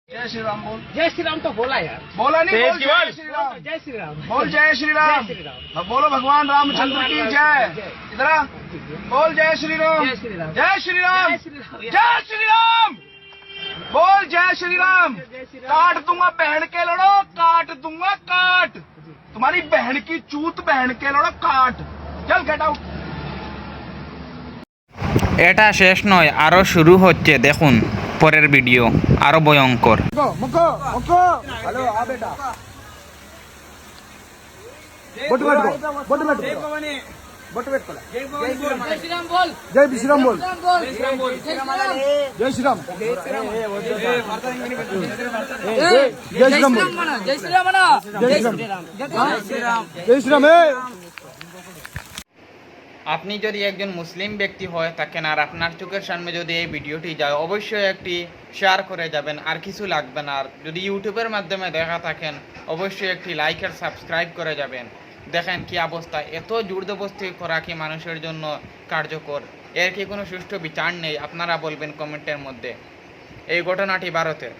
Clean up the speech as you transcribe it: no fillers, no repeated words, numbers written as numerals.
जय श्री राम बोल। जय श्री राम तो बोला यार। बोला नहीं, बोल जय श्री राम। जय श्री राम। बोल जय श्री राम। जय श्री राम। अब बोलो भगवान रामचंद्र की जय। इधर आ। बोल जय श्री राम। जय श्री राम। जय श्री राम। जय श्री राम। जय श्री राम। बोल जय श्री राम। काट दूंगा बहन के लड़ो, काट दूंगा काट। तुम्हारी बहन की चूत बहन के लड़ो काट। चल गेट आउट। এটা শেষ নয়, আরো শুরু হচ্ছে। দেখুন পরের ভিডিও আরো ভয়ঙ্কর। मुको मुको हेलो आ बेटा बट बैठ बट बैठ बट बैठ पड़ा। जय श्री राम बोल। जय श्री राम बोल। जय श्री राम बोल। जय श्री राम। जय श्री राम। जय श्री राम बोल। जय श्री राम। जय श्री राम। जय श्री राम। जय श्री राम। আপনি যদি একজন মুসলিম ব্যক্তি হয়ে থাকেন আর আপনার চোখের সামনে যদি এই ভিডিওটি যায়, অবশ্যই একটি শেয়ার করে যাবেন, আর কিছু লাগবে না। আর যদি ইউটিউবের মাধ্যমে দেখা থাকেন, অবশ্যই একটি লাইক আর সাবস্ক্রাইব করে যাবেন। দেখেন কি অবস্থা, এত জোরজবস্তি করা কি মানুষের জন্য কার্যকর? এর কি কোনো সুষ্ঠু বিচার নেই? আপনারা বলবেন কমেন্টের মধ্যে। এই ঘটনাটি ভারতের।